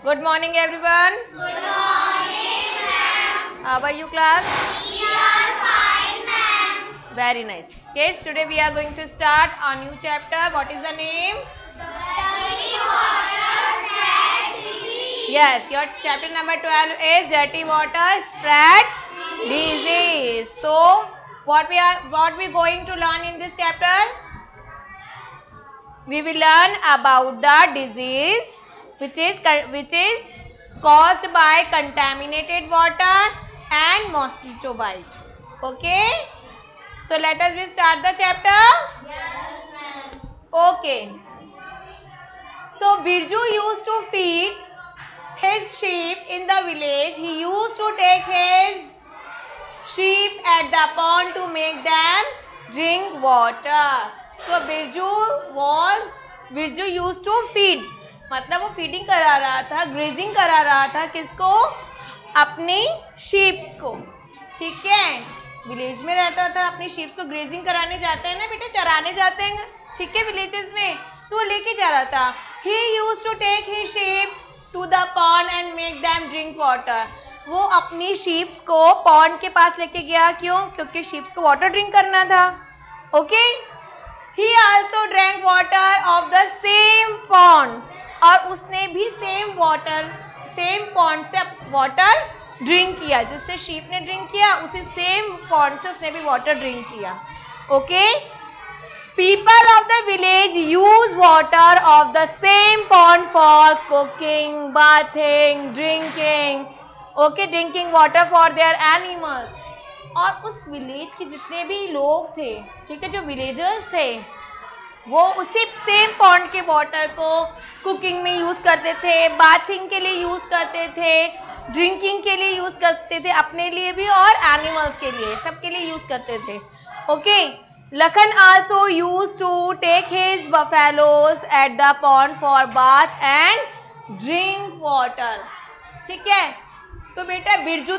Good morning, everyone. Good morning, ma'am. How are you, class? We are fine, ma'am. Very nice. Kids, today we are going to start a new chapter. What is the name? Dirty water spread disease. Yes, your chapter number 12 is dirty water spread disease. So, what we going to learn in this chapter? We will learn about the disease which is caused by contaminated water and mosquito bite. Okay? So let us start the chapter. Yes, ma'am. Okay. So Birju used to feed his sheep in the village. He used to take his sheep at the pond to make them drink water. So Birju used to feed. मतलब वो feeding करा रहा था, grazing करा रहा था किसको? अपनी शीप्स को. ठीक है, विलेज में रहता था, अपनी शीप्स को ग्रेजिंग कराने जाते हैं ना बेटा, चराने जाते हैं, ठीक है, विलेजेस में. तो वो लेके जा रहा था. He used to take his sheep to the pond and make them drink water. वो अपनी शीप्स को पॉन्ड के पास लेके गया. क्यों? क्योंकि शीप्स को वाटर ड्रिंक करना था. Okay. He also drank water of the same pond. और उसने भी सेम पॉन्ड से वाटर ड्रिंक किया. जिससे शीप ने ड्रिंक किया, उसी सेम पॉन्ड से उसने भी वाटर ड्रिंक किया. Okay. People of the village use water of the same pond for cooking, bathing, drinking. Okay, drinking water for their animals. और उस विलेज के जितने भी लोग थे, ठीक है, जो विलेजर्स थे, वो उसी सेम पॉन्ड के वाटर को कुकिंग में यूज करते थे, बाथिंग के लिए यूज करते थे, ड्रिंकिंग के लिए यूज करते थे, अपने लिए भी और एनिमल्स के लिए, सबके लिए यूज करते थे. Okay. Lakhan also use to take his buffaloes at the pond for bath and drink water. ठीक है. तो बेटा बिरजू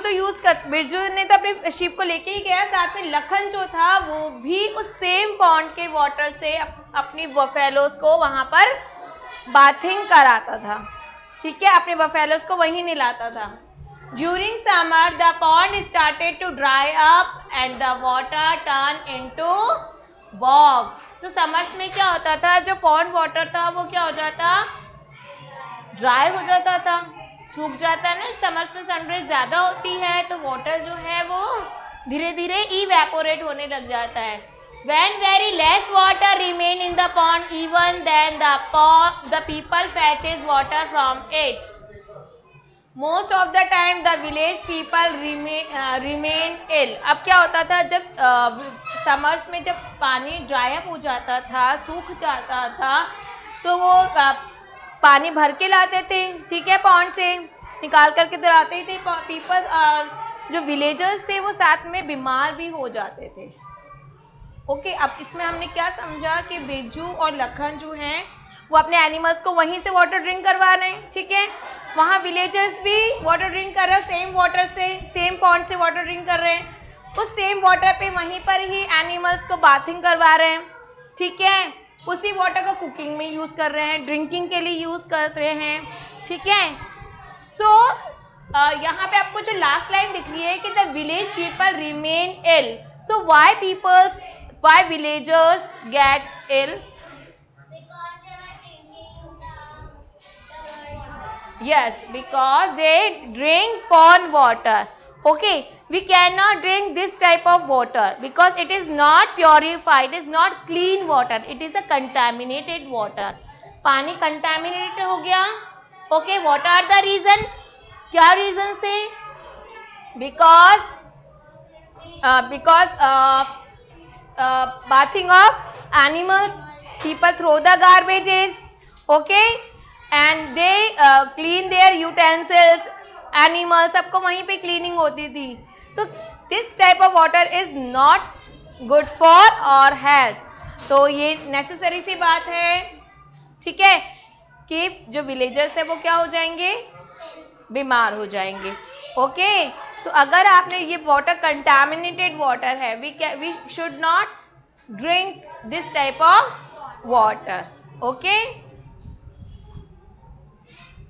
ने तो अपने शीप को लेके ही गया. साथ में लखन जो था वो भी उस सेम पॉन्ड के वाटर से अपनी बफेलोज को वहां पर बाथिंग कराता था. ठीक है, अपने बफेलोज को वहीं नहलाता था. During summer the pond started to dry up and the water turn into bog. तो समर्स में क्या होता था, जो पॉन्ड वाटर था वो क्या हो जाता, ड्राई हो जाता था, सूख जाता है ना. समर्स में सनराइज ज्यादा होती है तो वाटर जो है वो धीरे धीरे इवेपोरेट होने लग जाता है. When very less water remain in the pond, even then the people fetches water from it. Most of the time the village people remain ill. अब क्या होता था, जब समर्स में जब पानी ड्राई अप हो जाता था, सूख जाता था, तो वो पानी भर के लाते थे, ठीक है, पॉन्ड से निकाल करके तो लाते ही थे. पीपल जो विलेजर्स थे वो साथ में बीमार भी हो जाते थे. ओके. अब इसमें हमने क्या समझा कि बिरजू और लखन जो हैं वो अपने एनिमल्स को वहीं से वाटर ड्रिंक करवा रहे हैं. ठीक है, वहाँ विलेजर्स भी वाटर ड्रिंक कर रहे हैं, सेम वाटर से, सेम पॉन्ड से वाटर ड्रिंक कर रहे हैं. उस सेम वाटर पे वहीं पर ही एनिमल्स को बाथिंग करवा रहे हैं. ठीक है, उसी वाटर को कुकिंग में यूज कर रहे हैं, ड्रिंकिंग के लिए यूज कर रहे हैं. ठीक है. सो यहाँ पे आपको जो लास्ट लाइन दिख रही है कि the village people remain ill. So why villagers get ill? Because they were drinking the water. Yes, because they drink pond water. Okay, we cannot drink this type of water because it is not purified, it is not clean water, it is a contaminated water. पानी contaminated हो गया. Okay, what are the reason? क्या reasons थे? Because bathing of animals, people throw the garbages, okay, and they clean their utensils. Animals सबको वहीं पे cleaning होती थी. तो this type of water is not good for our health. तो ये नेसेसरी सी बात है, ठीक है, कि जो विलेजर्स है वो क्या हो जाएंगे, बीमार हो जाएंगे. ओके. तो अगर आपने ये वाटर कंटामिनेटेड वाटर है, we should not drink this type of water. Okay.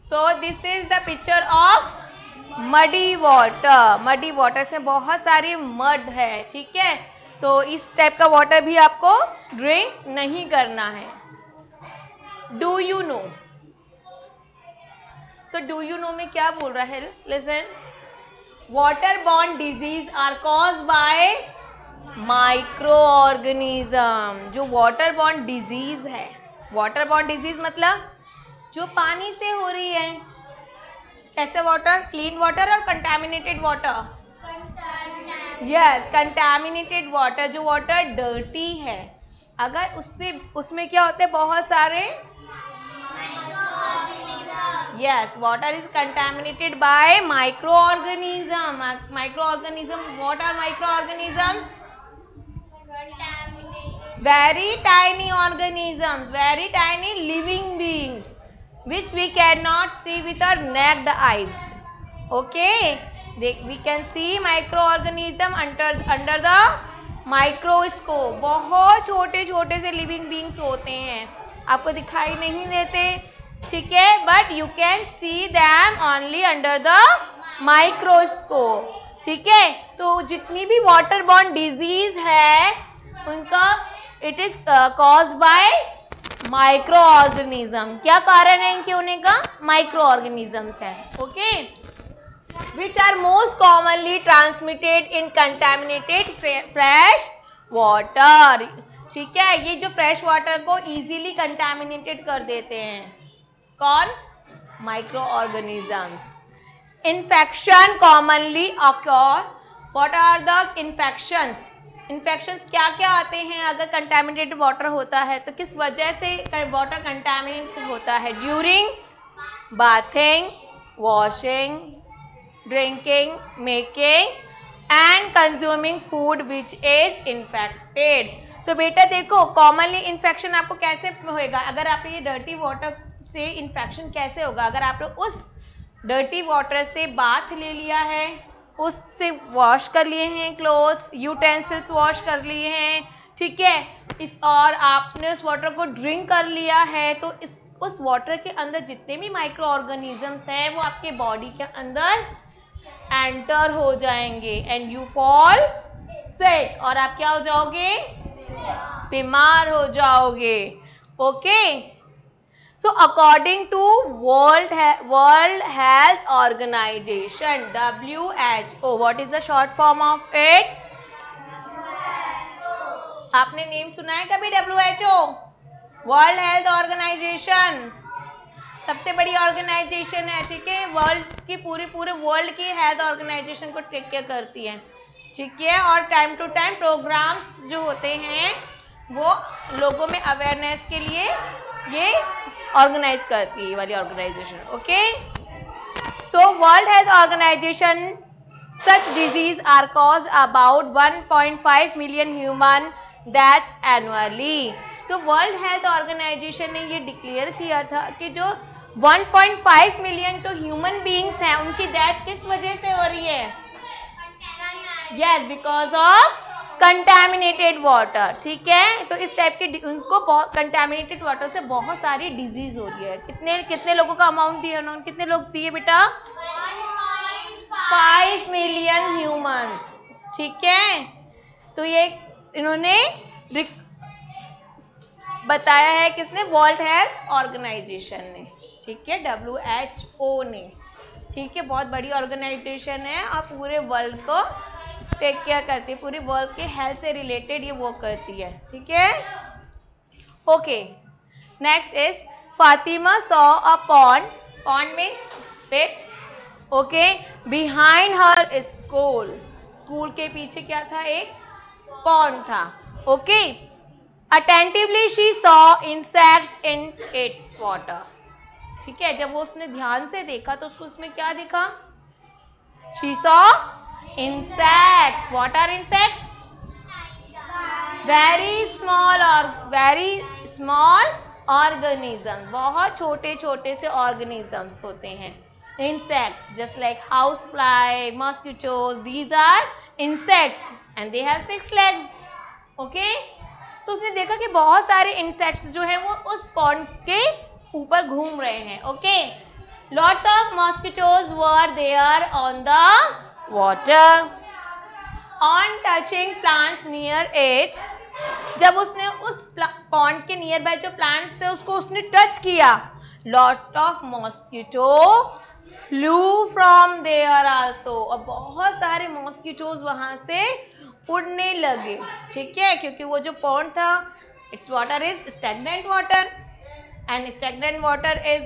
So this is the picture of muddy water. Muddy water से बहुत सारी मड है, ठीक है। तो इस टाइप का वाटर भी आपको ड्रिंक नहीं करना है। डू यू नो, तो डू यू नो में क्या बोल रहा है, listen, water borne disease are cause by micro organism. जो वाटर बॉर्न डिजीज है, वाटर बॉर्न डिजीज मतलब जो पानी से हो रही है। कैसे वाटर, क्लीन वाटर और contaminated water. Yes, contaminated water, जो वाटर डर्टी है, अगर उसमें क्या होते हैं, बहुत सारे, yes, water is contaminated by microorganism. Microorganism, what are microorganisms? Very tiny organisms, very tiny living beings, which we cannot see with our naked eyes. Okay, we can see microorganism under the microscope. बहुत छोटे छोटे से living beings होते हैं, आपको दिखाई नहीं देते, ठीक है, but you can see them only under the microscope, ठीक है। तो जितनी भी वाटर बॉर्न डिजीज है उनका it is cause by micro organism. क्या कारण है इनके होने का, माइक्रो ऑर्गेनिजम्स है, okay, which are most commonly transmitted in contaminated fresh water, ठीक है। ये जो फ्रेश वाटर को इजीली कंटेमिनेटेड कर देते हैं, कौन, micro organisms. Infection commonly occur, what are the infections, infections क्या क्या आते हैं अगर कंटेमिनेटेड वाटर होता है, तो किस वजह से वाटर कंटेमिनेटेड होता है, during bathing, washing, drinking, making and consuming food which is infected. तो बेटा देखो, कॉमनली इन्फेक्शन आपको कैसे होएगा, अगर आप ये डर्टी वाटर से इन्फेक्शन कैसे होगा, अगर आप लोग उस डर्टी वाटर से बाथ ले लिया है, उससे वॉश कर लिए हैं क्लोथ्स, यूटेंसिल्स वॉश कर लिए हैं, ठीक है, और आपने उस वाटर को ड्रिंक कर लिया है, तो उस वाटर के अंदर जितने भी माइक्रो ऑर्गेनिजम्स हैं वो आपके बॉडी के अंदर एंटर हो जाएंगे एंड यू फॉल सिक, और आप क्या हो जाओगे, बीमार हो जाओगे, okay. So according to World Health Organization, WHO, what is the short form of it? आपने नेम सुना है कभी WHO? वर्ल्ड हेल्थ ऑर्गेनाइजेशन सबसे बड़ी ऑर्गेनाइजेशन है, ठीक है, वर्ल्ड की पूरे वर्ल्ड की हेल्थ ऑर्गेनाइजेशन को टेक केयर करती है, ठीक है, और टाइम टू टाइम प्रोग्राम्स जो होते हैं वो लोगों में अवेयरनेस के लिए ये ऑर्गेनाइज करती है, ये वाली organisation, okay. So world health organisation, such disease are cause about 1.5 million human deaths annually. तो वर्ल्ड हेल्थ ऑर्गेनाइजेशन ने ये डिक्लेयर किया था कि जो 1.5 मिलियन जो ह्यूमन बीइंग्स हैं उनकी डेथ किस वजह से हो रही है, yes, because of contaminated water, ठीक है। तो इस टाइप के उनको कंटैमिनेटेड वाटर से बहुत सारी डिजीज हो रही है। कितने लोगों का अमाउंट दिया उन्होंने, कितने लोग दिए बेटा, 5 मिलियन ह्यूमन, ठीक है। तो ये इन्होंने बताया है किसने, वर्ल्ड हेल्थ ऑर्गेनाइजेशन ने, ठीक है, WHO ने, ठीक है, बहुत बड़ी ऑर्गेनाइजेशन है और पूरे वर्ल्ड को टेक केयर करती है, पूरी वर्ल्ड के हेल्थ से रिलेटेड ये वो करती है, ठीक है, okay. Next is Fatima saw a pond, pond में pit, okay, behind her school, school के पीछे क्या था, एक पॉन्ड था, okay. Attentively she saw insects in its water, ठीक है, जब वो उसने ध्यान से देखा तो उसको उसमें क्या दिखा, she saw insects. What are insects? Very small organisms. बहुत छोटे छोटे से organisms होते हैं insects, just like housefly, mosquitoes. These are insects and they have 6 legs. Okay? So उसने देखा कि बहुत सारे insects जो हैं वो उस pond के ऊपर घूम रहे हैं. Okay? Lots of mosquitoes were there on the water. On touching plants near it, जब उसने उस पॉन्ड के नियर बाय जो प्लांट्स थे उसको उसने टच किया, lot of mosquito flew from there also, और बहुत सारे मॉस्किटोज वहां से उड़ने लगे, ठीक है, क्योंकि वो जो पॉन्ड था, its water is stagnant water and stagnant water is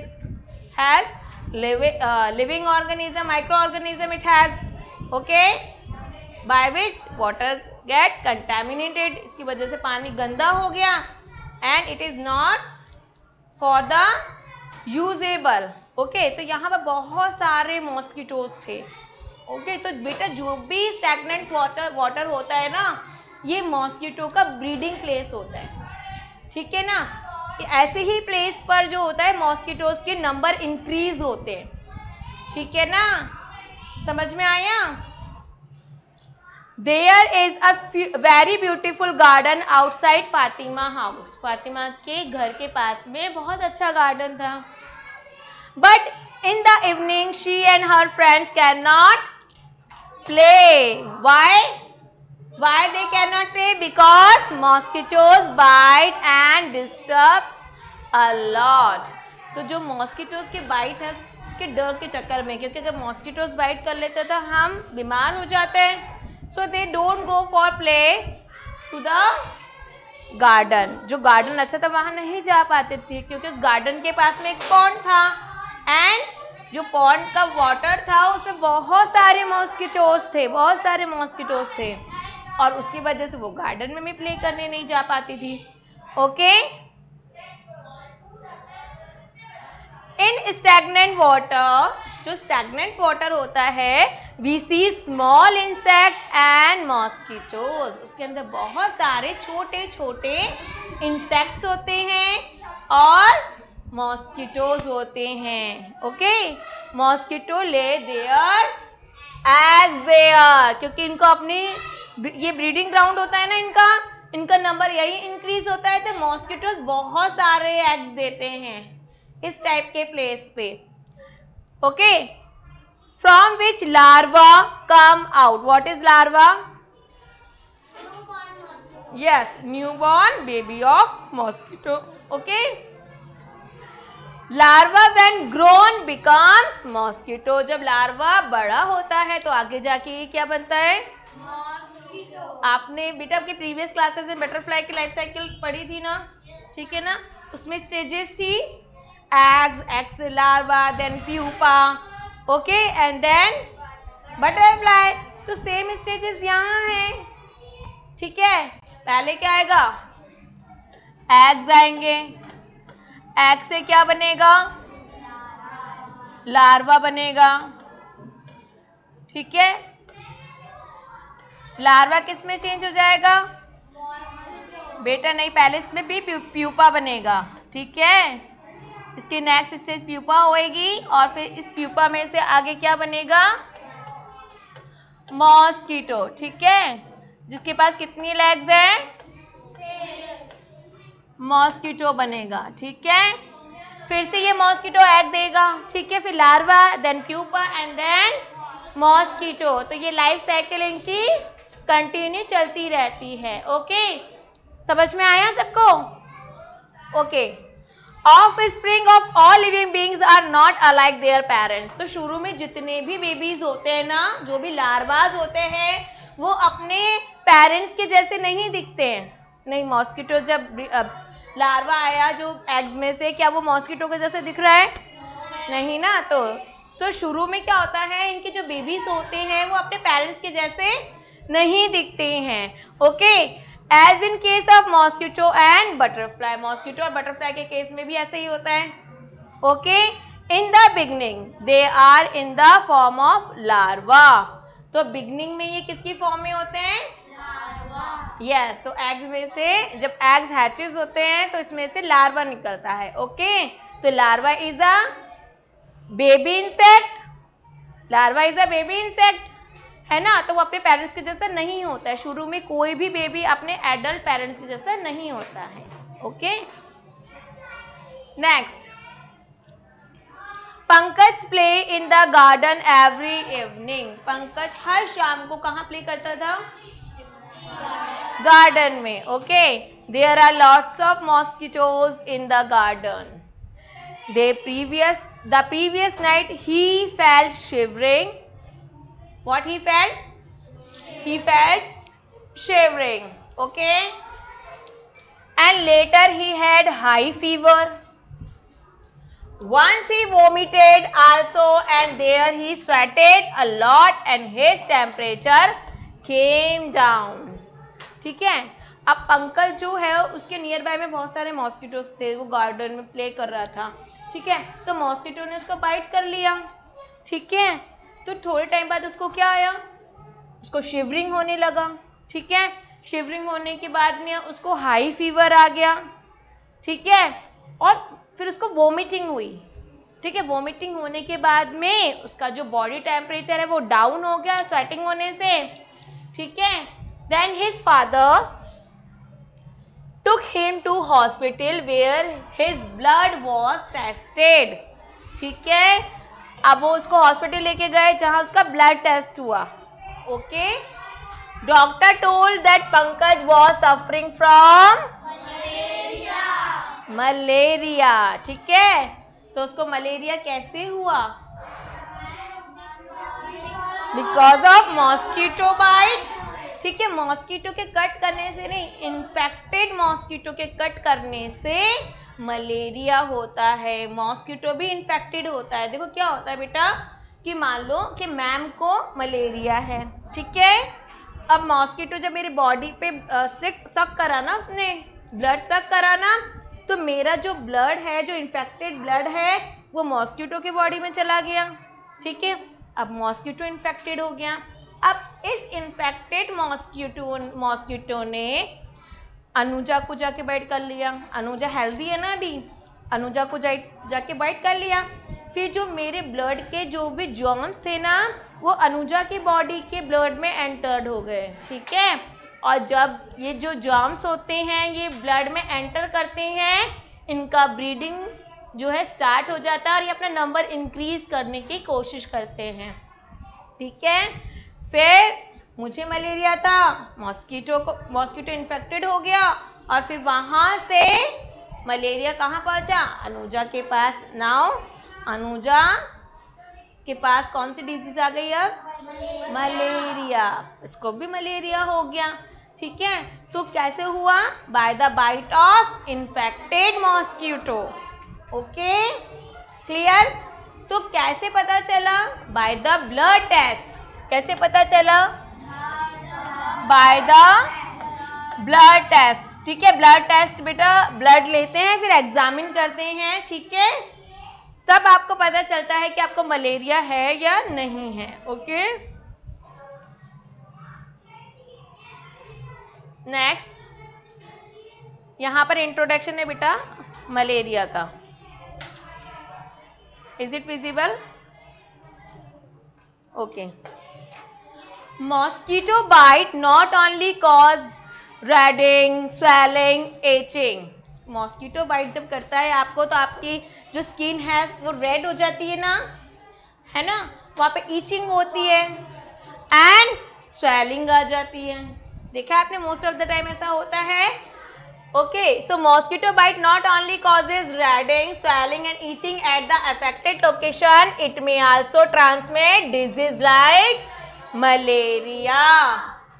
has living organism, micro organism it has, okay, by which water get contaminated, इसकी वजह से पानी गंदा हो गया and it is not for the usable, okay. तो यहाँ पर बहुत सारे मॉस्किटोज थे, ओके। तो बेटा जो भी स्टैग्नेंट वाटर होता है ना, ये मॉस्किटो का ब्रीडिंग प्लेस होता है, ठीक है ना। ऐसे ही प्लेस पर जो होता है मॉस्किटोज के नंबर इंक्रीज होते हैं, ठीक है ना, समझ में आया। There is a very beautiful garden outside Fatima house, Fatima के घर के पास में बहुत अच्छा गार्डन था। But in the evening she and her friends cannot play. Why they cannot play? Because mosquitoes bite and disturb a lot. तो जो mosquitoes के bite है के डर के चक्कर में, क्योंकि अगर mosquitoes bite कर लेते तो हम बीमार हो जाते हैं, so they don't go for play to the garden. जो गार्डन अच्छा था वहां नहीं जा पाते थे, क्योंकि उस गार्डन के पास में एक पॉन्ड था एंड जो पॉन्ड का वाटर था उसमें बहुत सारे मॉस्किटोज थे, और उसकी वजह से वो गार्डन में भी प्ले करने नहीं जा पाती थी, ओके। इन स्टैग्नेंट वाटर, जो स्टैग्नेंट वाटर होता है, we see small insect and mosquitoes, उसके अंदर बहुत सारे छोटे छोटे इंसेक्ट्स होते हैं और मॉस्किटोज होते हैं, okay. Mosquito lay their eggs there, क्योंकि इनको अपनी ये ब्रीडिंग ग्राउंड होता है ना, इनका नंबर यही इंक्रीज होता है, तो मॉस्किटोज बहुत सारे एग्स देते हैं इस टाइप के प्लेस पे, okay. From which larva come out? What is larva? Yes, newborn baby of mosquito. Okay. Larva when grown becomes mosquito. जब लार्वा बड़ा होता है तो आगे जाके ये क्या बनता है? मॉस्किटो। आपने बेटा आपके प्रीवियस क्लासेस में बटरफ्लाई की लाइफ साइकिल पढ़ी थी ना, ठीक है ना, उसमें स्टेजेस थी, eggs, larva, then pupa, okay, and then butterfly। तो सेम स्टेजेस यहाँ हैं, ठीक है। पहले क्या आएगा? एग्स आएंगे, एग से क्या बनेगा? लार्वा बनेगा, ठीक है। लार्वा किस में चेंज हो जाएगा? बेटा नहीं, पहले इसमें भी प्यूपा बनेगा, ठीक है। इसकी नेक्स्ट स्टेज प्यूपा होएगी और फिर इस प्यूपा में से आगे क्या बनेगा? मॉस्किटो, ठीक है। जिसके पास कितनी लेग्स है? मॉस्किटो बनेगा, ठीक है। फिर से ये मॉस्किटो एग देगा, ठीक है, फिर larva, then pupa and then mosquito. तो ये लाइफ साइकिल इनकी कंटिन्यू चलती रहती है, ओके। समझ में आया सबको? Okay. Offspring of all living beings are not alike their parents. तो शुरू में जितने भी बेबीज होते हैं ना, जो भी लार्वाज होते हैं, वो अपने पेरेंट्स के जैसे नहीं दिखते हैं। नहीं, मॉस्किटो जब लार्वा आया जो एग्स में से, क्या वो मॉस्किटो के जैसे दिख रहा है? नहीं ना। तो शुरू में क्या होता है, इनके जो बेबीज होते हैं वो अपने पेरेंट्स के जैसे नहीं दिखते हैं, okay. As in case of mosquito and butterfly, मॉस्किटो और बटरफ्लाई के केस में भी ऐसे ही होता है, okay. In the beginning they are in the form of larva. तो बिगनिंग में ये किसकी फॉर्म में होते हैं? यस। तो एग्स में से जब एग्स हैचेस होते हैं तो इसमें से लार्वा निकलता है, ओके। तो larva is a baby insect, larva is a baby insect, है ना। तो वो अपने पेरेंट्स के जैसा नहीं होता है। शुरू में कोई भी बेबी अपने एडल्ट पेरेंट्स के जैसा नहीं होता है, okay. Next, Pankaj play in the garden every evening. Pankaj हर शाम को कहाँ प्ले करता था? गार्डन में। Okay, there are lots of mosquitoes in the garden. The previous night he felt shivering. What he felt? He felt shivering. Okay. And later he had high fever. Once he vomited also, and there he sweated a lot and his temperature came down. ठीक है। अब पंकज जो है उसके near by में बहुत सारे mosquitoes थे, वो गार्डन में प्ले कर रहा था। ठीक है, तो मॉस्किटो ने उसको बाइट कर लिया। ठीक है, तो थोड़े टाइम बाद उसको क्या आया? उसको शिवरिंग होने लगा। ठीक है, शिवरिंग होने के बाद में उसको हाई फीवर आ गया। ठीक है, और फिर उसको वोमिटिंग हुई। ठीक है, वोमिटिंग होने के बाद में उसका जो बॉडी टेम्परेचर है वो डाउन हो गया स्वेटिंग होने से। ठीक है, then his father took him to hospital where his blood was tested. ठीक है, अब वो उसको हॉस्पिटल लेके गए जहां उसका ब्लड टेस्ट हुआ। Okay, doctor told that Pankaj was suffering from malaria. ठीक है, तो उसको मलेरिया कैसे हुआ? Because of mosquito bite. ठीक है, मॉस्किटो के कट करने से नहीं, इन्फेक्टेड मॉस्किटो के कट करने से मलेरिया होता है। मॉस्किटो भी इन्फेक्टेड होता है। देखो क्या होता है बेटा कि मान लो कि मैम को मलेरिया है। ठीक है, अब मॉस्किटो जब मेरी बॉडी पे सक करा ना, उसने ब्लड सक करा ना, तो मेरा जो ब्लड है, जो इन्फेक्टेड ब्लड है, वो मॉस्किटो की बॉडी में चला गया। ठीक है, अब मॉस्किटो इन्फेक्टेड हो गया। अब इस इन्फेक्टेड मॉस्किटो ने अनुजा को जाके बाइट कर लिया। अनुजा हेल्दी है ना अभी, अनुजा को जाके बाइट कर लिया। फिर जो मेरे ब्लड के जो भी जर्म्स थे ना, वो अनुजा की बॉडी के ब्लड में एंटर्ड हो गए। ठीक है, और जब ये जो जर्म्स होते हैं ये ब्लड में एंटर करते हैं, इनका ब्रीडिंग जो है स्टार्ट हो जाता है और ये अपना नंबर इंक्रीज करने की कोशिश करते हैं। ठीक है, फिर मुझे मलेरिया था, मॉस्किटो इन्फेक्टेड हो गया और फिर वहां से मलेरिया कहाँ पहुंचा? अनुजा के पास। नाउ अनुजा के पास कौन सी डिजीज आ गई? अब मलेरिया। इसको भी मलेरिया हो गया। ठीक है, तो कैसे हुआ? By the bite of infected mosquito. Okay, clear? तो कैसे पता चला? By the blood test. कैसे पता चला? By the blood test. ठीक है, ब्लड टेस्ट बेटा, ब्लड लेते हैं फिर एग्जामिन करते हैं। ठीक है, तब आपको पता चलता है कि आपको मलेरिया है या नहीं है। ओके, नेक्स्ट, यहां पर इंट्रोडक्शन है बेटा मलेरिया का। Is it visible? Okay, mosquito bite not only cause redding, swelling, itching. Mosquito bite जब करता है आपको तो आपकी जो स्किन है वो रेड हो जाती है ना, है ना, वहां पे ईचिंग होती है एंड स्वेलिंग आ जाती है। देखा आपने, मोस्ट ऑफ द टाइम ऐसा होता है। Okay, so mosquito bite not only causes redding, swelling and itching at the affected location, it may also transmit disease like malaria,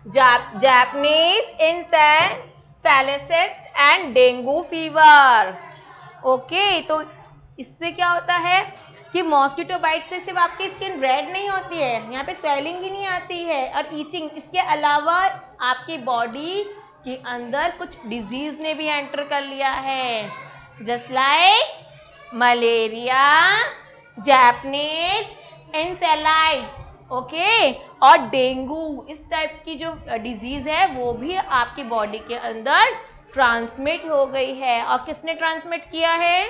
Japanese encephalitis and dengue fever. Okay, तो इससे क्या होता है कि mosquito bite से सिर्फ आपकी स्किन रेड नहीं होती है, यहाँ पे स्वेलिंग ही नहीं आती है और ईचिंग, इसके अलावा आपकी बॉडी के अंदर कुछ डिजीज ने भी एंटर कर लिया है, just like malaria, Japanese encephalitis. Okay, और डेंगू, इस टाइप की जो डिजीज है वो भी आपकी बॉडी के अंदर ट्रांसमिट हो गई है। और किसने ट्रांसमिट किया है?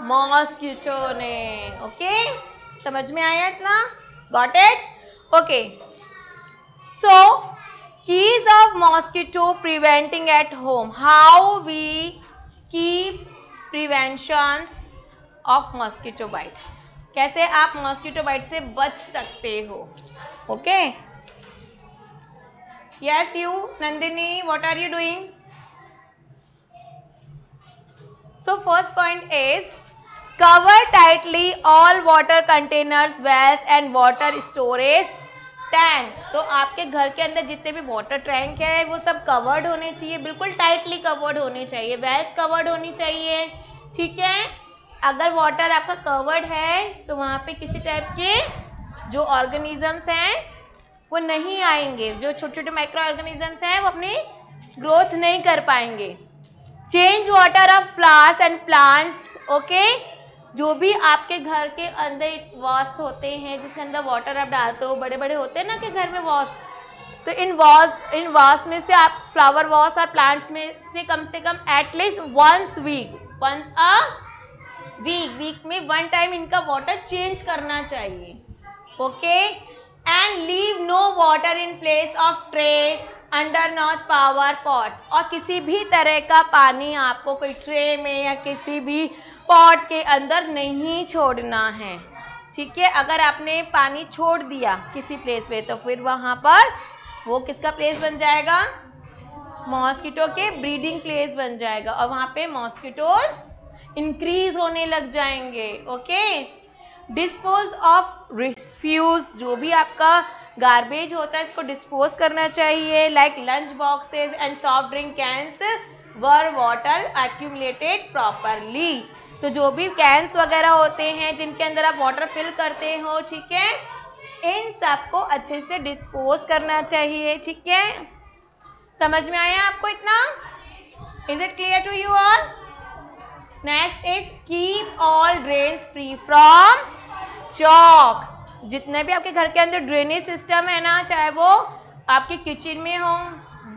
मॉस्किटो ने। ओके, समझ में आया इतना? Got it? Okay, so keys of mosquito preventing at home, how we keep prevention of mosquito bite, कैसे आप मॉस्किटो बाइट से बच सकते हो। Okay, yes you Nandini, what are you doing? So first point is cover tightly all water containers, wells and water storage tank. तो आपके घर के अंदर जितने भी वाटर टैंक है वो सब कवर्ड होने चाहिए, बिल्कुल टाइटली कवर्ड होने चाहिए, वेल्स कवर्ड होनी चाहिए, ठीक है। अगर वाटर आपका कवर्ड है तो वहां पे किसी टाइप के जो ऑर्गेनिजम्स हैं वो नहीं आएंगे, जो छोटे छोटे माइक्रो ऑर्गेनिजम्स हैं वो अपनी ग्रोथ नहीं कर पाएंगे। Change water of flowers and plants, okay. जो भी आपके घर के अंदर वॉस होते हैं जिसके अंदर वाटर आप डालते हो, बड़े बड़े होते हैं ना कि घर में वॉस, तो इन वॉस में से आप फ्लावर वॉस और प्लांट्स में से कम एटलीस्ट वंस अ वीक में 1 टाइम इनका वाटर चेंज करना चाहिए, okay. And leave no water in place of tray under not power pots, और किसी भी तरह का पानी आपको कोई ट्रे में या किसी भी पॉट के अंदर नहीं छोड़ना है, ठीक है। अगर आपने पानी छोड़ दिया किसी प्लेस पे तो फिर वहां पर वो किसका प्लेस बन जाएगा? मॉस्किटो के ब्रीडिंग प्लेस बन जाएगा और वहां पे मॉस्किटोज इंक्रीज होने लग जाएंगे, ओके। डिस्पोज ऑफ रिफ्यूज, जो भी आपका गार्बेज होता है इसको डिस्पोज करना चाहिए, like lunch boxes and soft drink cans where water accumulated properly. तो जो भी कैंस वगैरह होते हैं जिनके अंदर आप वाटर फिल करते हो, ठीक है, इन सबको अच्छे से डिस्पोज करना चाहिए, ठीक है। समझ में आया आपको इतना? Is it clear to you all? Next is keep all drains free from choke. जितने भी आपके घर के अंदर ड्रेनेज सिस्टम है ना, चाहे वो आपके किचन में हो,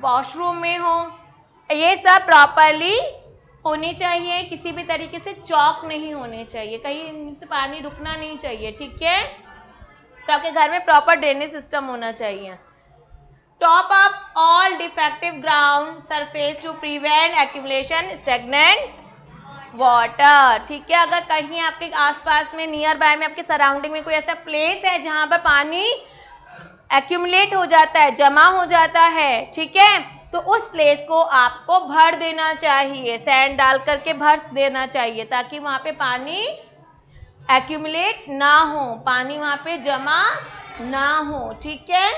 वॉशरूम में हो, ये सब प्रॉपरली होनी चाहिए, किसी भी तरीके से चॉक नहीं होने चाहिए, कहीं से पानी रुकना नहीं चाहिए, ठीक है। तो आपके घर में प्रॉपर ड्रेनेज सिस्टम होना चाहिए। Top up all defective ground surface to prevent accumulation stagnant water, ठीक है। अगर कहीं आपके आसपास में नियर बाय में आपके सराउंडिंग में कोई ऐसा प्लेस है जहां पर पानी एक्यूमुलेट हो जाता है, जमा हो जाता है, ठीक है, तो उस प्लेस को आपको भर देना चाहिए, सैंड डाल करके भर देना चाहिए ताकि वहां पे पानी एक्यूमुलेट ना हो, पानी वहां पे जमा ना हो, ठीक है।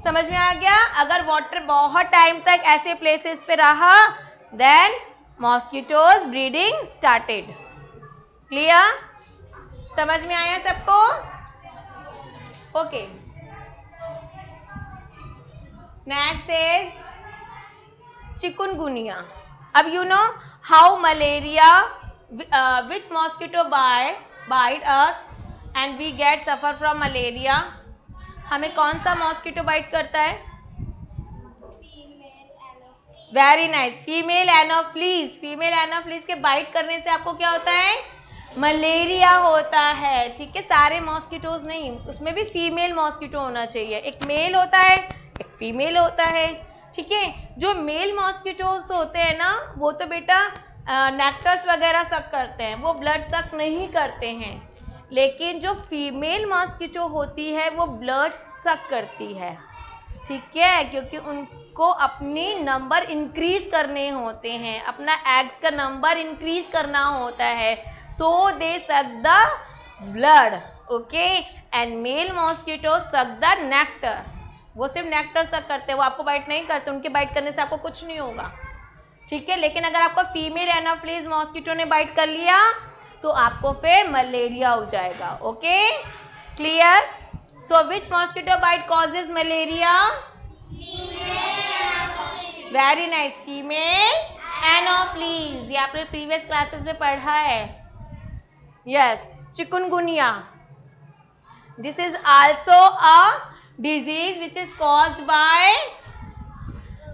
समझ में आ गया? अगर वाटर बहुत टाइम तक ऐसे प्लेसेस पे रहा then mosquitoes breeding started. Clear? समझ में आया सबको? Okay, next is chikungunya. अब you know how malaria which mosquito bite us and we get suffer from malaria. हमें कौन सा मॉस्किटो बाइट करता है? Very nice, female anopheles. Female anopheles के बाइट करने से आपको क्या होता है? मलेरिया होता है, ठीक है। सारे मॉस्किटोज नहीं, उसमें भी फीमेल मॉस्किटो होना चाहिए, एक मेल होता है एक फीमेल होता है, ठीक है। जो मेल मॉस्किटोज होते हैं ना वो तो बेटा नेक्टर्स वगैरह सक करते हैं, वो ब्लड सक नहीं करते हैं, लेकिन जो फीमेल मॉस्किटो होती है वो ब्लड सक करती है, ठीक है, क्योंकि उनको अपनी नंबर इंक्रीज करने होते हैं, अपना एग्स का नंबर इंक्रीज करना होता है, so they suck the blood, okay. And male mosquito suck the nectar, वो सिर्फ नेक्टर सक करते हैं, वो आपको बाइट नहीं करते, उनके बाइट करने से आपको कुछ नहीं होगा, ठीक है। लेकिन अगर आपको फीमेल एनोफ्लीज मॉस्किटो ने बाइट कर लिया तो आपको फिर मलेरिया हो जाएगा, okay. Clear? So which mosquito bite causes malaria? Very nice, female anopheles, ये आपने प्रीवियस क्लासेस में पढ़ा है। Yes, chikungunya, this is also a disease which is caused by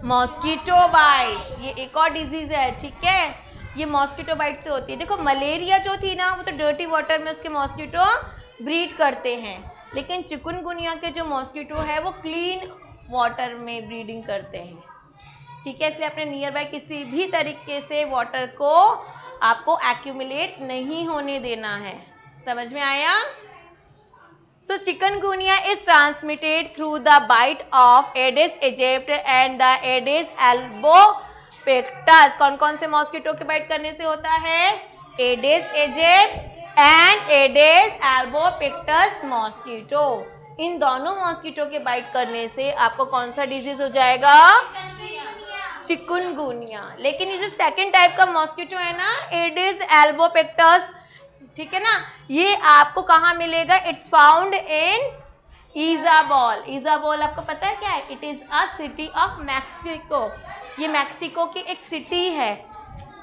mosquito bite. ये एक और डिजीज है, ठीक है, ये मॉस्किटो बाइट से होती है। देखो मलेरिया जो थी ना वो तो डर्टी वाटर में उसके मॉस्किटो ब्रीड करते हैं, लेकिन चिकुनगुनिया के जो मॉस्किटो है वो क्लीन वाटर में ब्रीडिंग करते हैं, ठीक है। इसलिए अपने नियर बाय किसी भी तरीके से वाटर को आपको एक्यूमुलेट नहीं होने देना है। समझ में आया? So chikungunya is transmitted through the bite of aedes aegypti and the aedes albopictus. कौन कौन से मॉस्किटो के बाइट करने से होता है? Aedes aegypti and aedes albopictus mosquito. इन दोनों मॉस्किटो के बाइट करने से आपको कौन सा डिजीज हो जाएगा? चिकनगुनिया। लेकिन ये जो सेकेंड टाइप का मॉस्किटो है ना, एडिस एल्बोपेक्टस, ठीक है ना, ये आपको कहाँ मिलेगा? It's found in इजाबॉल। इजाबॉल आपको पता है क्या है? It is a city of Mexico. ये मैक्सिको की एक सिटी है,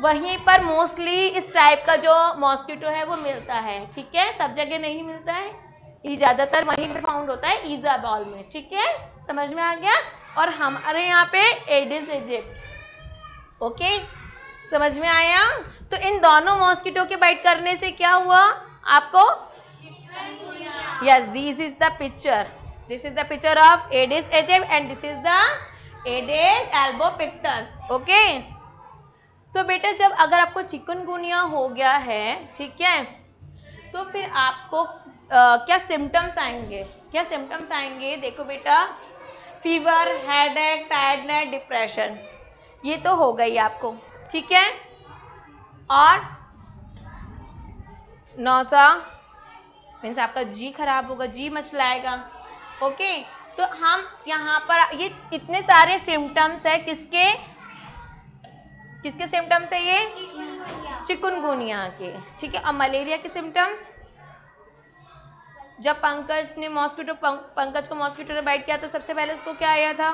वहीं पर मोस्टली इस टाइप का जो मॉस्किटो है वो मिलता है। ठीक है, सब जगह नहीं मिलता है, ये ज्यादातर वहीं पे फाउंड होता है, इजाबॉल में। ठीक है, समझ में आ गया? और हमारे यहाँ पे एडिस एजिप्टी। ओके, समझ में आया? तो इन दोनों मॉस्किटो के बाइट करने से क्या हुआ आपको? Yes, this is the picture, this is the picture of aedes aegypti and this is the aedes albopictus. Okay, तो बेटा जब अगर आपको चिकनगुनिया हो गया है, ठीक है, तो फिर आपको क्या सिम्टम्स आएंगे? क्या सिम्टम्स आएंगे? देखो बेटा, फीवर, हेडेक, टायर्डनेस, डिप्रेशन, ये तो हो गई आपको। ठीक है, और नौसा मीन्स आपका जी खराब होगा, जी मचलाएगा। ओके, तो हम यहाँ पर ये इतने सारे सिम्टम्स है, किसके किसके सिम्टम्स है? ये चिकनगुनिया के। ठीक है, और मलेरिया के सिम्टम्स? जब पंकज को मॉस्किटो ने बाइट किया तो सबसे पहले उसको क्या आया था?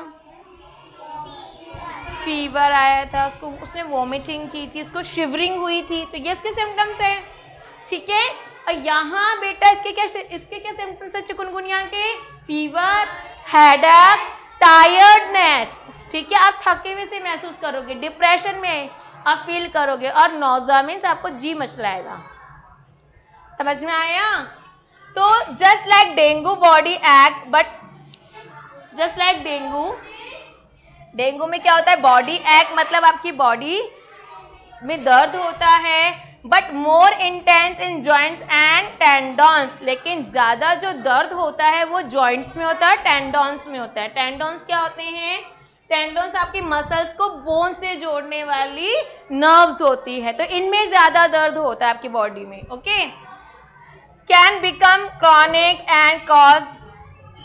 फीवर आया था, उसने वॉमिटिंग की थी, उसको शिवरिंग हुई थी, तो ये इसके सिम्टम्स है। ठीक है, और यहाँ बेटा इसके क्या सिम्टम्स है चिकनगुनिया के? Fever, headache, tiredness. ठीक है, आप थके हुए से महसूस करोगे, डिप्रेशन में आप फील करोगे, और नौजा मीन्स आपको जी मचलाएगा। समझ में आया? तो just like dengue body act, but just like dengue में क्या होता है? बॉडी एक्ट मतलब आपकी बॉडी में दर्द होता है, but more intense in joints and tendons. लेकिन ज्यादा जो दर्द होता है वो जॉइंट्स में होता है, टेंडॉन्स में होता है। टेंडॉन्स क्या होते हैं? टेंडॉन्स आपकी मसल्स को बोन से जोड़ने वाली नर्व्स होती है, तो इनमें ज्यादा दर्द होता है आपकी बॉडी में। Okay, can become chronic and cause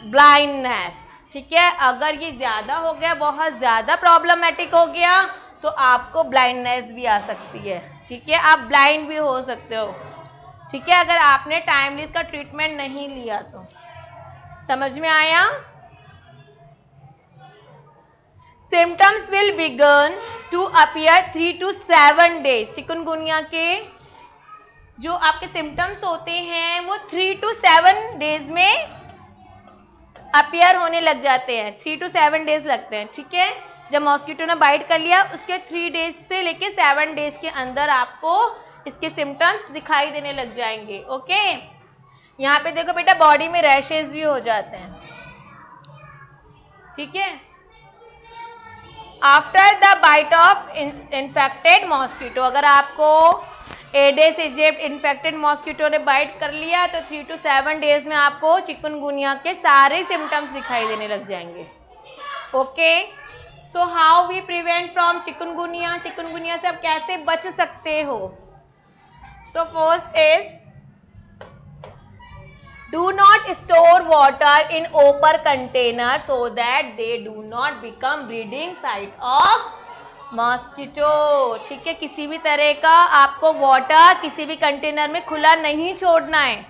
blindness. ठीक है, अगर ये ज्यादा हो गया, बहुत ज्यादा प्रॉब्लमेटिक हो गया, तो आपको ब्लाइंडनेस भी आ सकती है। ठीक है, आप ब्लाइंड भी हो सकते हो। ठीक है, अगर आपने टाइमली इसका ट्रीटमेंट नहीं लिया तो। समझ में आया? Symptoms will begin to appear 3 to 7 days। Chikungunya के जो आपके सिम्टम्स होते हैं वो 3 to 7 days में अपीयर होने लग जाते हैं। 3 to 7 days लगते हैं। ठीक है, जब मॉस्किटो ने बाइट कर लिया उसके 3 days से लेके 7 days के अंदर आपको इसके सिम्टम्स दिखाई देने लग जाएंगे। ओके, यहाँ पे देखो बेटा, बॉडी में रैशेज भी हो जाते हैं। ठीक है, after the bite of infected mosquito, अगर आपको एडिस एजिप्टी इन्फेक्टेड मॉस्किटो ने बाइट कर लिया तो 3 to 7 days में आपको चिकनगुनिया के सारे सिम्टम्स दिखाई देने लग जाएंगे। Okay, so how we prevent from chikungunya? Chikungunya से आप कैसे बच सकते हो? So first is, do not store water in open container so that they do not become breeding site of mosquito। ठीक है, किसी भी तरह का आपको वाटर किसी भी कंटेनर में खुला नहीं छोड़ना है।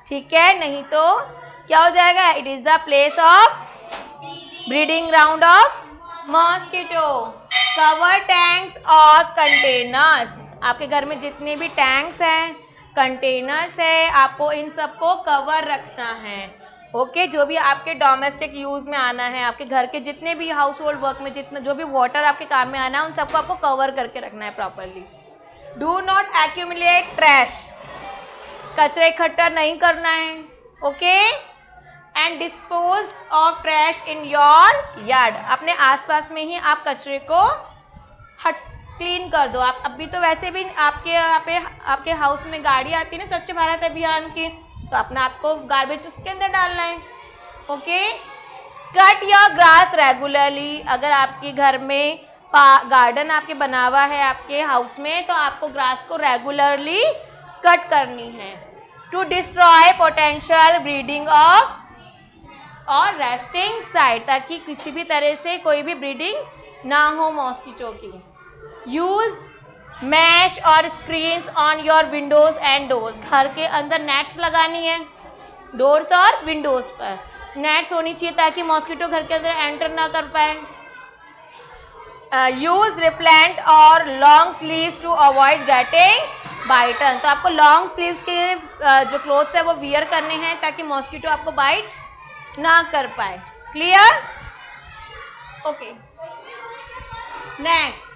ठीक है, नहीं तो क्या हो जाएगा? It is the place of breeding ground of mosquito. Cover tanks और कंटेनर्स, आपके घर में जितने भी टैंक्स हैं, कंटेनर्स है, आपको इन सबको कवर रखना है। ओके, जो भी आपके डोमेस्टिक यूज में आना है, आपके घर के जितने भी हाउस होल्ड वर्क में जितना जो भी वाटर आपके काम में आना है, उन सबको आपको कवर करके रखना है properly. Do not accumulate trash, कचरा इकट्ठा नहीं करना है। Okay, and dispose of trash in your yard, अपने आसपास में ही आप कचरे को क्लीन कर दो। आप अभी तो वैसे भी आपके यहाँ पे आपके हाउस में गाड़ी आती है ना स्वच्छ भारत अभियान की, तो अपना आपको गार्बेज उसके अंदर डालना है। Okay, cut your grass regularly. अगर आपके घर में गार्डन आपके बना हुआ है आपके हाउस में, तो आपको ग्रास को रेगुलरली कट करनी है। To destroy potential breeding of और रेस्टिंग साइट, ताकि किसी भी तरह से कोई भी ब्रीडिंग ना हो मॉस्किटो की। यूज मैश और screens on your Windows and doors. घर के अंदर नेट्स लगानी है, डोर्स और विंडोज पर नेट्स होनी चाहिए ताकि मॉस्किटो घर के अंदर एंटर ना कर पाए। यूज रिप्लेंट और long sleeves to avoid getting bitten. तो आपको लॉन्ग स्लीव्स के जो क्लोथ्स है वो वियर करने हैं ताकि मॉस्किटो आपको बाइट ना कर पाए। क्लियर? Okay, next.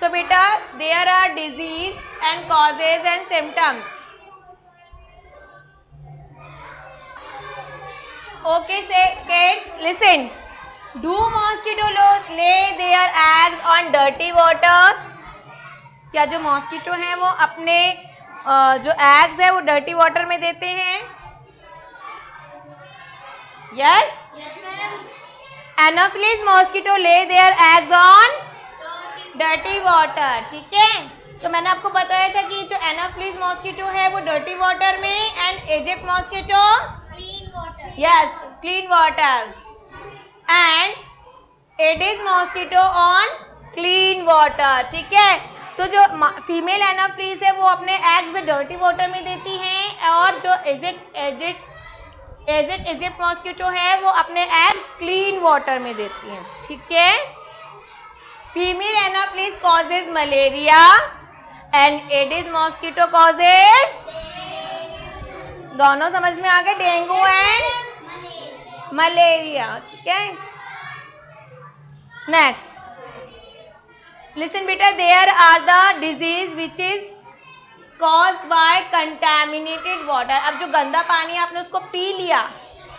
तो बेटा there are disease and causes and symptoms. Okay kids, listen. Do mosquito lay their eggs on dirty water? क्या जो मॉस्किटो हैं वो अपने जो एग्स है वो डर्टी वाटर में देते हैं? Yes? Yes, ma'am. Anopheles mosquito lay their eggs on dirty water. ठीक है, तो मैंने आपको बताया था कि जो एनाफ्लीज मॉस्किटो है वो डर्टी वाटर में, and Egypt mosquito Clean water. Yes clean water, and Aedes mosquito on clean water. ठीक है, तो जो फीमेल एनाफ्लीज है वो अपने एग्स डर्टी वाटर में देती हैं, और जो इजिप्ट मॉस्किटो है वो अपने एग क्लीन वाटर में देती हैं। ठीक है, female Anopheles causes malaria and Aedes mosquito causes, दोनों समझ में आ गए, डेंगू एंड मलेरिया। ठीक है, नेक्स्ट लिसन बेटा, there are the disease which is caused by contaminated water. अब जो गंदा पानी है आपने उसको पी लिया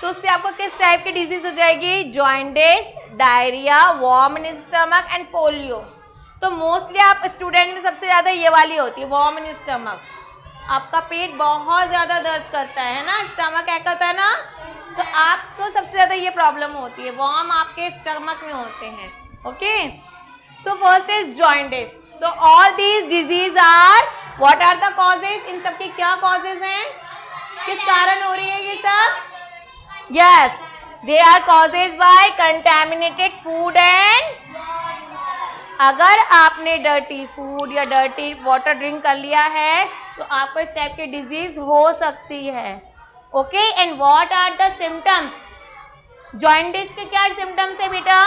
तो उससे आपको किस टाइप की डिजीज हो जाएगी? Jaundice, diarrhoea, warm in stomach and polio. तो मोस्टली आप स्टूडेंट में सबसे ज्यादा ये वाली होती है, वार्म इन स्टमक। आपका पेट बहुत ज्यादा दर्द करता है ना, स्टमक एक होता है ना, तो आपको सबसे ज्यादा ये प्रॉब्लम होती है, वार्म आपके स्टमक में होते हैं। Okay, so first is jaundice. तो all these disease are what are the causes? इन सब के क्या कॉजेज हैं? किस कारण हो रही है ये सब? Yes, they are causes by contaminated food and, अगर आपने डर्टी फूड या डर्टी वाटर ड्रिंक कर लिया है तो आपको इस टाइप की डिजीज हो सकती है। Okay, and what are the symptoms? Jaundice के क्या सिम्टम्स है बेटा?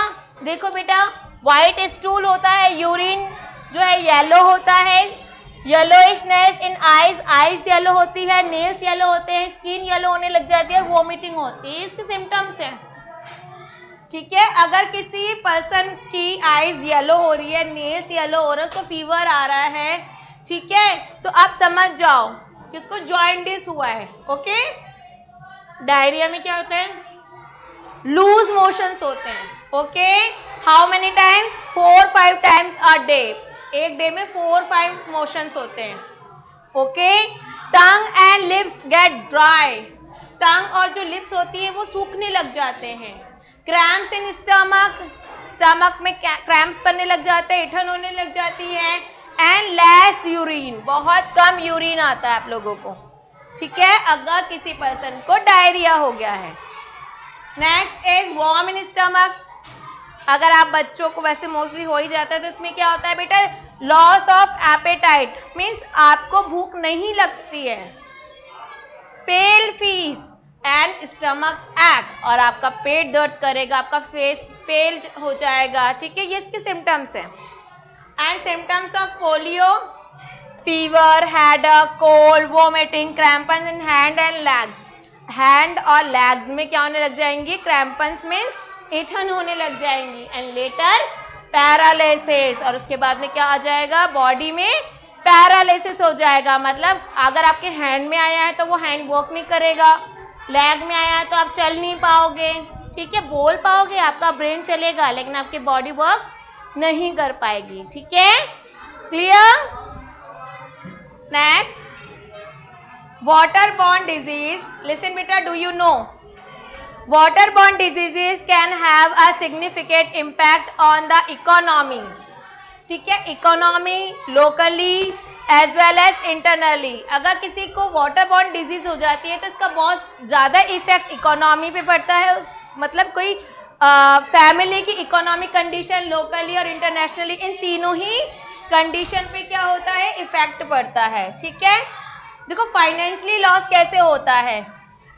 देखो बेटा, व्हाइट स्टूल होता है, यूरिन जो है येलो होता है, yellowishness in eyes, eyes yellow होती है, नेल्स येलो होते हैं, स्किन येलो होने लग जाती है, वोमिटिंग होती है, इसके सिम्टम्स हैं। ठीक है, अगर किसी पर्सन की आईज येलो हो रही है, नेल्स येलो हो रहा है, तो फीवर आ रहा है, ठीक है, तो आप समझ जाओ किसको जॉइंडिस हुआ है। ओके, डायरिया में क्या होता है? लूज मोशंस होते हैं। Okay, how many times? 4-5 times a day, एक डे में 4-5 मोशंस होते हैं। Okay, tongue and lips get dry, tongue और जो लिप्स होती है वो सूखने लग जाते हैं। क्रैम्प्स इन स्टमक, स्टमक में क्रैम्प्स बनने लग जाते हैं, ऐंठन होने लग जाती है, एंड लेस यूरिन, बहुत कम यूरिन आता है आप लोगों को। ठीक है, अगर किसी पर्सन को डायरिया हो गया है। Next is warm in stomach. अगर आप बच्चों को वैसे मोस्टली हो ही जाता है तो इसमें क्या होता है बेटा? लॉस ऑफ एपेटाइट, मीन्स आपको भूख नहीं लगती है। पेल फीस एंड स्टमक एक्ट, और आपका पेट दर्द करेगा, आपका फेस पेल हो जाएगा। ठीक है, ये इसके सिम्टम्स हैं। And symptoms of polio, fever, headache, cold, vomiting, cramps in hand and legs. Hand और लेग्स में क्या होने लग जाएंगी? क्रैम्पन्स में ऐंठन होने लग जाएंगी, एंड लेटर पैरालिसिस, और उसके बाद में क्या आ जाएगा? बॉडी में पैरालिसिस हो जाएगा। मतलब अगर आपके हैंड में आया है तो वो हैंड वर्क नहीं करेगा, लेग में आया है तो आप चल नहीं पाओगे। ठीक है, बोल पाओगे, आपका ब्रेन चलेगा, लेकिन आपकी बॉडी वर्क नहीं कर पाएगी। ठीक है, Clear? Next, waterborne disease. Listen beta, do you know? Waterborne diseases can have a significant impact on the economy. ठीक है, economy locally as well as internally. अगर किसी को वाटरबॉर्न डिजीज हो जाती है तो इसका बहुत ज़्यादा इफेक्ट इकोनॉमी पे पड़ता है. मतलब कोई फैमिली की इकोनॉमिक कंडीशन लोकली और इंटरनेशनली, इन तीनों ही कंडीशन पे क्या होता है, इफेक्ट पड़ता है. ठीक है, देखो फाइनेंशियली लॉस कैसे होता है.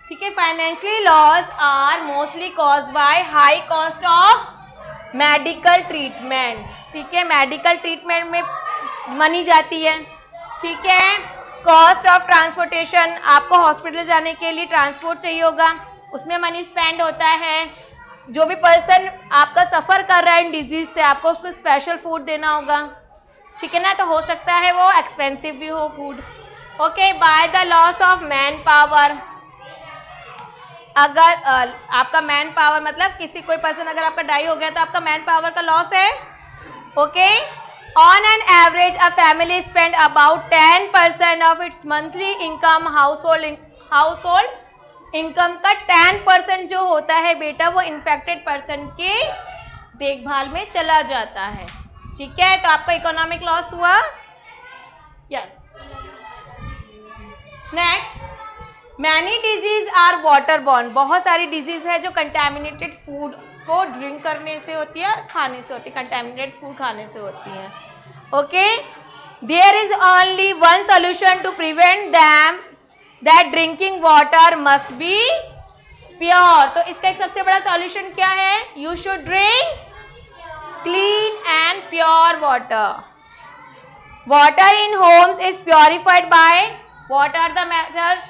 ठीक है, financially loss are mostly caused by high cost of medical treatment. ठीक है, मेडिकल ट्रीटमेंट में मनी जाती है. ठीक है, कॉस्ट ऑफ ट्रांसपोर्टेशन, आपको हॉस्पिटल जाने के लिए ट्रांसपोर्ट चाहिए होगा, उसमें मनी स्पेंड होता है. जो भी पर्सन आपका सफर कर रहा है इन डिजीज से, आपको उसको स्पेशल फूड देना होगा. ठीक है ना, तो हो सकता है वो एक्सपेंसिव भी हो food. Okay, by the loss of man power. अगर आपका मैन पावर मतलब किसी कोई पर्सन अगर आपका डाई हो गया तो आपका मैन पावर का लॉस है. Okay, on an average a family spend about 10% of its monthly income. Household income का 10% जो होता है बेटा वो इन्फेक्टेड पर्सन के देखभाल में चला जाता है. ठीक है, तो आपका इकोनॉमिक लॉस हुआ. Yes. Next, many disease are waterborne. बहुत सारी डिजीज है जो कंटेमिनेटेड फूड को ड्रिंक करने से होती है, खाने से होती है, कंटेमिनेटेड फूड खाने से होती है. Okay, there is only one solution to prevent them, that drinking water must be pure. तो इसका एक सबसे बड़ा सॉल्यूशन क्या है, you should drink clean and pure water. Water in homes is purified by, what are the methods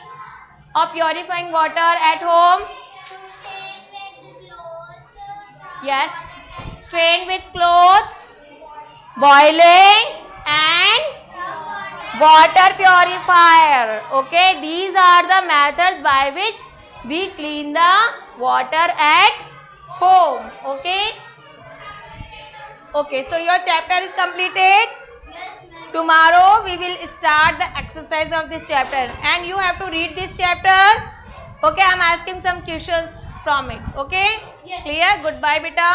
of purifying water at home? Yes, strain with cloth, boiling and water purifier. Okay, these are the methods by which we clean the water at home. Okay, okay, so your chapter is completed. Tomorrow we will start the exercise of this chapter and you have to read this chapter. Okay, I am asking some questions from it. Okay, yes. Clear? Goodbye beta.